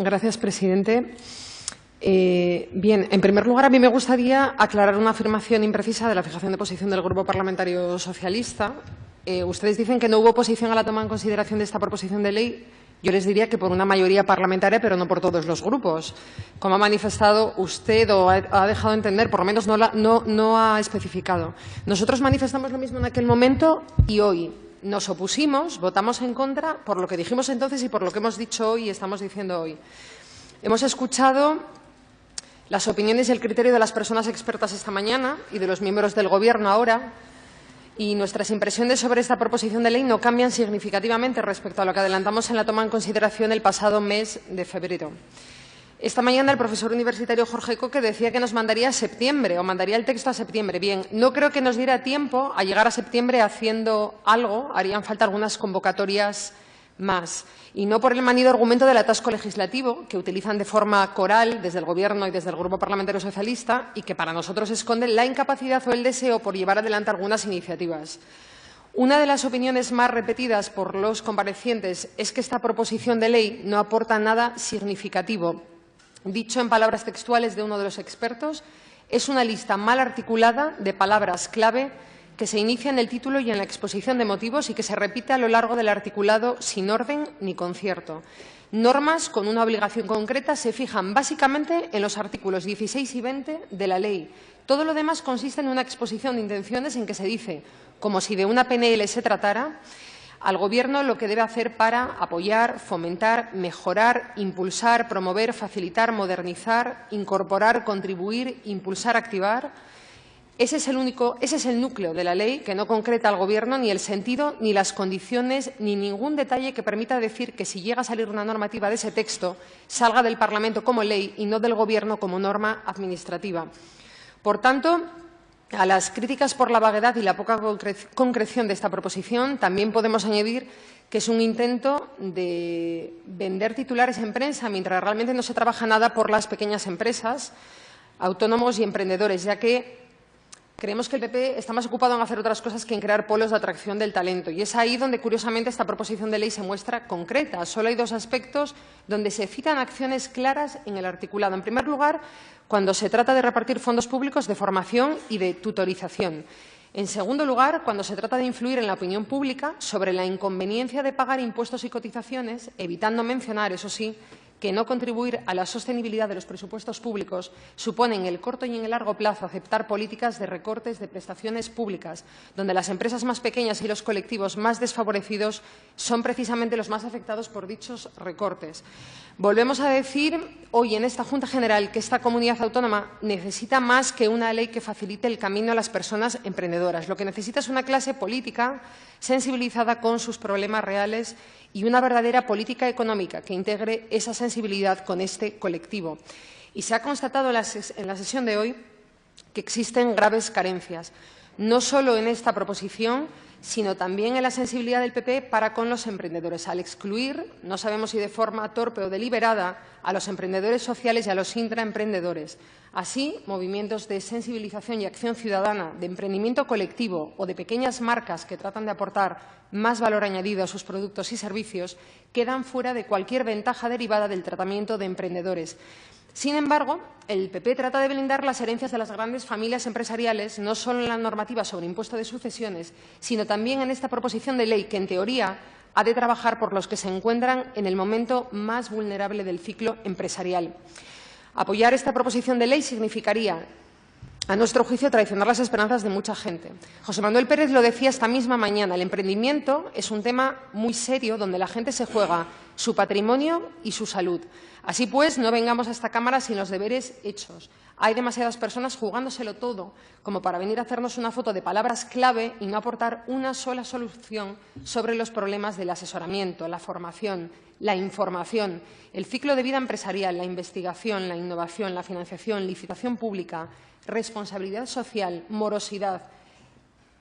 Gracias, presidente. Bien, en primer lugar, a mí me gustaría aclarar una afirmación imprecisa de la fijación de posición del Grupo Parlamentario Socialista. Ustedes dicen que no hubo oposición a la toma en consideración de esta proposición de ley. Yo les diría que por una mayoría parlamentaria, pero no por todos los grupos. Como ha manifestado usted o ha dejado de entender, por lo menos no ha especificado. Nosotros manifestamos lo mismo en aquel momento y hoy. Nos opusimos, votamos en contra por lo que dijimos entonces y por lo que hemos dicho hoy y estamos diciendo hoy. Hemos escuchado las opiniones y el criterio de las personas expertas esta mañana y de los miembros del Gobierno ahora, y nuestras impresiones sobre esta proposición de ley no cambian significativamente respecto a lo que adelantamos en la toma en consideración el pasado mes de febrero. Esta mañana el profesor universitario Jorge Coque decía que nos mandaría a septiembre o mandaría el texto a septiembre. Bien, no creo que nos diera tiempo a llegar a septiembre haciendo algo. Harían falta algunas convocatorias más. Y no por el manido argumento del atasco legislativo que utilizan de forma coral desde el Gobierno y desde el Grupo Parlamentario Socialista y que para nosotros esconde la incapacidad o el deseo por llevar adelante algunas iniciativas. Una de las opiniones más repetidas por los comparecientes es que esta proposición de ley no aporta nada significativo. Dicho en palabras textuales de uno de los expertos, es una lista mal articulada de palabras clave que se inicia en el título y en la exposición de motivos y que se repite a lo largo del articulado sin orden ni concierto. Normas con una obligación concreta se fijan básicamente en los artículos 16 y 20 de la ley. Todo lo demás consiste en una exposición de intenciones en que se dice, como si de una PNL se tratara, al Gobierno lo que debe hacer para apoyar, fomentar, mejorar, impulsar, promover, facilitar, modernizar, incorporar, contribuir, impulsar, activar. Ese es el núcleo de la ley que no concreta al Gobierno ni el sentido, ni las condiciones, ni ningún detalle que permita decir que si llega a salir una normativa de ese texto, salga del Parlamento como ley y no del Gobierno como norma administrativa. Por tanto, a las críticas por la vaguedad y la poca concreción de esta proposición también podemos añadir que es un intento de vender titulares en prensa mientras realmente no se trabaja nada por las pequeñas empresas, autónomos y emprendedores, ya que creemos que el PP está más ocupado en hacer otras cosas que en crear polos de atracción del talento. Y es ahí donde, curiosamente, esta proposición de ley se muestra concreta. Solo hay dos aspectos donde se citan acciones claras en el articulado. En primer lugar, cuando se trata de repartir fondos públicos de formación y de tutorización. En segundo lugar, cuando se trata de influir en la opinión pública sobre la inconveniencia de pagar impuestos y cotizaciones, evitando mencionar, eso sí, que no contribuir a la sostenibilidad de los presupuestos públicos supone en el corto y en el largo plazo aceptar políticas de recortes de prestaciones públicas, donde las empresas más pequeñas y los colectivos más desfavorecidos son precisamente los más afectados por dichos recortes. Volvemos a decir hoy en esta Junta General que esta comunidad autónoma necesita más que una ley que facilite el camino a las personas emprendedoras. Lo que necesita es una clase política sensibilizada con sus problemas reales y una verdadera política económica que integre esa sensibilidad con este colectivo. Y se ha constatado en la sesión de hoy que existen graves carencias, no solo en esta proposición, sino también en la sensibilidad del PP para con los emprendedores, al excluir, no sabemos si de forma torpe o deliberada, a los emprendedores sociales y a los intraemprendedores. Así, movimientos de sensibilización y acción ciudadana, de emprendimiento colectivo o de pequeñas marcas que tratan de aportar más valor añadido a sus productos y servicios quedan fuera de cualquier ventaja derivada del tratamiento de emprendedores. Sin embargo, el PP trata de blindar las herencias de las grandes familias empresariales, no solo en la normativa sobre impuesto de sucesiones, sino también en esta proposición de ley que, en teoría, ha de trabajar por los que se encuentran en el momento más vulnerable del ciclo empresarial. Apoyar esta proposición de ley significaría, a nuestro juicio, traicionar las esperanzas de mucha gente. José Manuel Pérez lo decía esta misma mañana. El emprendimiento es un tema muy serio donde la gente se juega su patrimonio y su salud. Así pues, no vengamos a esta Cámara sin los deberes hechos. Hay demasiadas personas jugándoselo todo como para venir a hacernos una foto de palabras clave y no aportar una sola solución sobre los problemas del asesoramiento, la formación, la información, el ciclo de vida empresarial, la investigación, la innovación, la financiación, licitación pública, responsabilidad social, morosidad,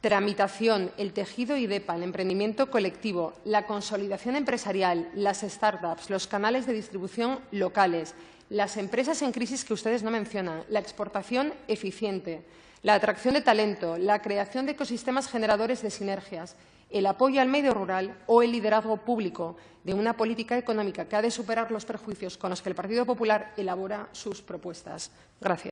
tramitación, el tejido IDEPA, el emprendimiento colectivo, la consolidación empresarial, las startups, los canales de distribución locales, las empresas en crisis que ustedes no mencionan, la exportación eficiente, la atracción de talento, la creación de ecosistemas generadores de sinergias, el apoyo al medio rural o el liderazgo público de una política económica que ha de superar los perjuicios con los que el Partido Popular elabora sus propuestas. Gracias.